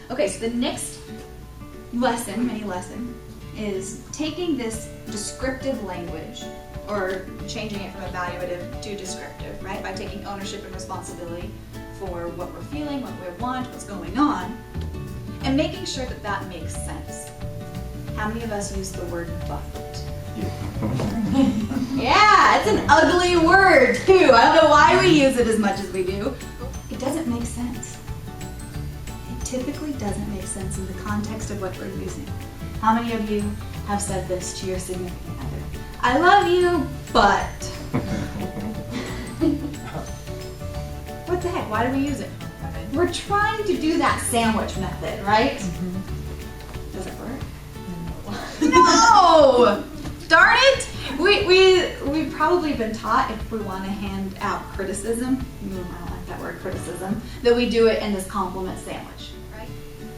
Okay, so the next mini lesson, is taking this descriptive language, or changing it from evaluative to descriptive, right? By taking ownership and responsibility for what we're feeling, what we want, what's going on, and making sure that that makes sense. How many of us use the word but? Yeah, it's an ugly word too. I don't know why we use it as much as we do. It doesn't make sense. It typically doesn't make sense in the context of what we're using. How many of you have said this to your significant other? I love you, but. What the heck? Why do we use it? We're trying to do that sandwich method, right? Does it work? No! Darn it! We've probably been taught, if we want to hand out criticism, I don't like that word, criticism, that we do it in this compliment sandwich, right?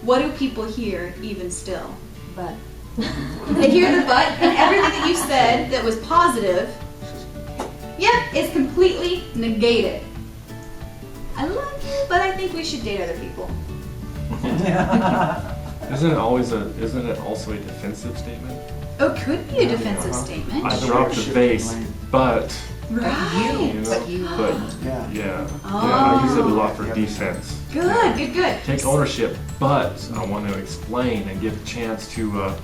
What do people hear even still? But. They hear the but, and everything that you said that was positive, yep, is completely negated. I love you, but I think we should date other people. Isn't it also a defensive statement? Oh, it could be a defensive statement. I dropped the vase, but Right. yeah, I use it a lot for defense. Good. Take ownership, but I want to explain and give a chance to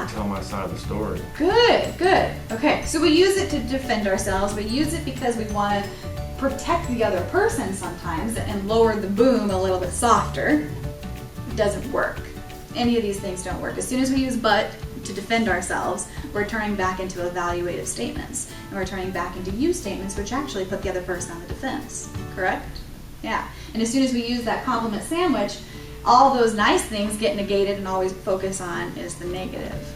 tell my side of the story. Good. Okay, so we use it to defend ourselves. We use it because we want to protect the other person sometimes and lower the boom a little bit softer. It doesn't work. Any of these things don't work. As soon as we use but to defend ourselves, we're turning back into evaluative statements. And we're turning back into you statements, which actually put the other person on the defense. Correct? Yeah. And as soon as we use that compliment sandwich, all those nice things get negated, and all we focus on is the negative.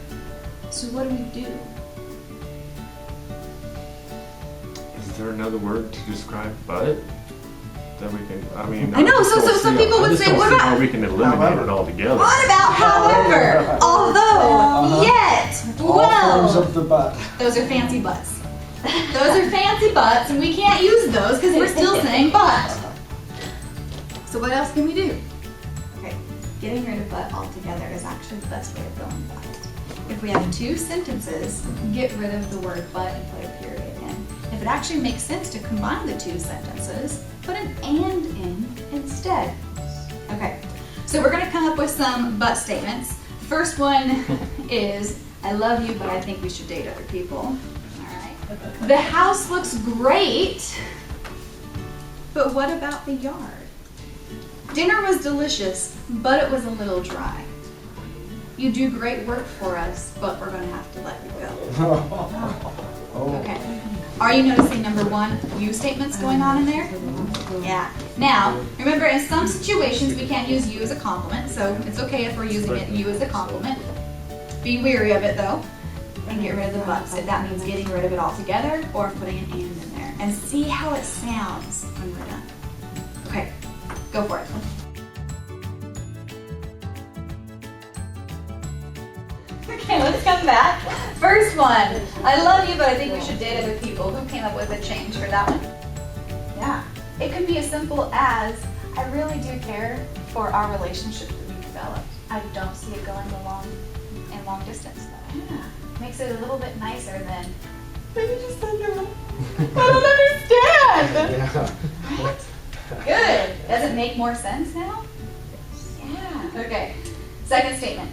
So what do we do? Is there another word to describe but? That we can, I know, so some people would say, what about? How we can eliminate it altogether. What about however, although, yet, well? All forms of the but. Those are fancy buts. Those are fancy buts, and we can't use those because we're still saying but. So what else can we do? Okay, getting rid of but altogether is actually the best way of going about it. If we have two sentences, get rid of the word but and put a period in. If it actually makes sense to combine the two sentences, put an and in instead. Okay, so we're going to come up with some but statements. First one is, I love you, but I think we should date other people. All right. The house looks great, but what about the yard? Dinner was delicious, but it was a little dry. You do great work for us, but we're going to have to let you go. Okay. Are you noticing number one, you statements going on in there? Yeah. Now, remember, in some situations we can't use you as a compliment, so it's okay if we're using it you as a compliment. Be wary of it though, and get rid of the buts if that means getting rid of it altogether or putting an and in there. And see how it sounds when we're done. Okay, go for it. Okay, let's come back. First one, I love you, but I think we should date other people. Who came up with a change for that one? Yeah. It could be as simple as, I really do care for our relationship that we've developed. I don't see it going in long distance though. Yeah. Makes it a little bit nicer than, maybe just said no. I don't understand. Right? Good. Does it make more sense now? Yeah. Okay. Second statement.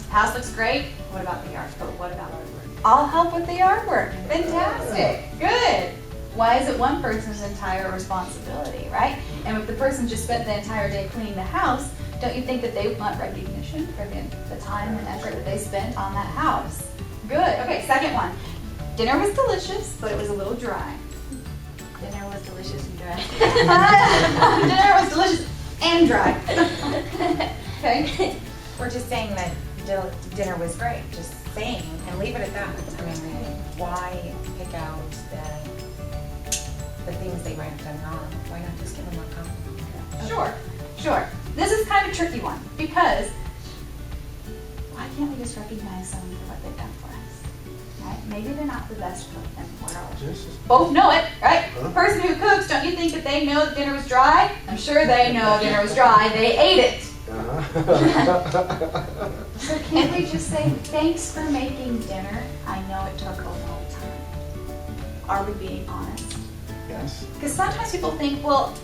House looks great. What about the yard? But what about yard work? I'll help with the yard work. Fantastic. Good. Why is it one person's entire responsibility, right? And if the person just spent the entire day cleaning the house, don't you think that they want recognition for the time and effort that they spent on that house? Good. Okay, second one. Dinner was delicious, but it was a little dry. Dinner was delicious and dry. Dinner was delicious and dry. Okay. We're just saying that dinner was great, just saying, and leave it at that. I mean, why pick out the things they might have done wrong? Why not just give them a compliment? Sure. This is kind of a tricky one because why can't we just recognize someone for what they've done for us? Right? Maybe they're not the best cook in the world. Both know it, right? The person who cooks, don't you think that they know that dinner was dry? I'm sure they know dinner was dry. They ate it. So can't we just say, thanks for making dinner? I know it took a long time. Are we being honest? Yes. Because sometimes people think, well,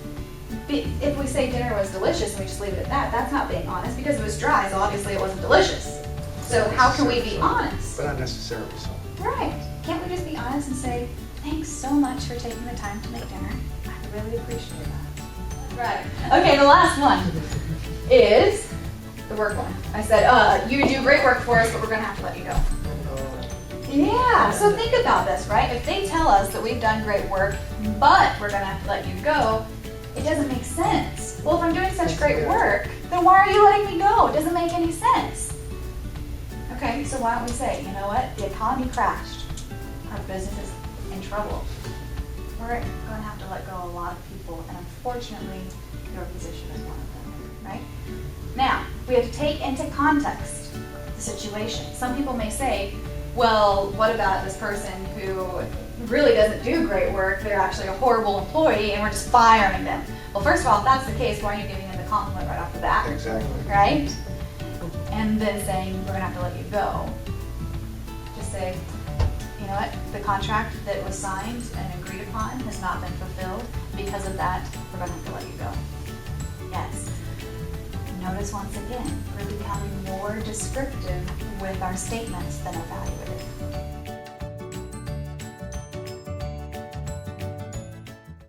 if we say dinner was delicious and we just leave it at that, that's not being honest because it was dry, so obviously it wasn't delicious. So how can we be honest? But not necessarily so. Right. Can't we just be honest and say, thanks so much for taking the time to make dinner. I really appreciate that. Right. Okay, the last one is the work one. I said, you do great work for us, but we're going to have to let you go. Yeah, so think about this, right? If they tell us that we've done great work, but we're going to have to let you go, it doesn't make sense. Well, if I'm doing such great work, then why are you letting me go? It doesn't make any sense. Okay, so why don't we say, you know what? The economy crashed. Our business is in trouble. We're going to have to let go of a lot of people, and unfortunately, your position is one of them, right? Now, we have to take into context the situation. Some people may say, well, what about this person who really doesn't do great work? They're actually a horrible employee, and we're just firing them. Well, first of all, if that's the case, why are you giving them the compliment right off the bat? Exactly. Right? And then saying, we're going to have to let you go. Just say, you know what, the contract that was signed and agreed upon has not been fulfilled. Because of that, we're going to have to let you go. Yes. Notice once again, we're becoming more descriptive with our statements than evaluative.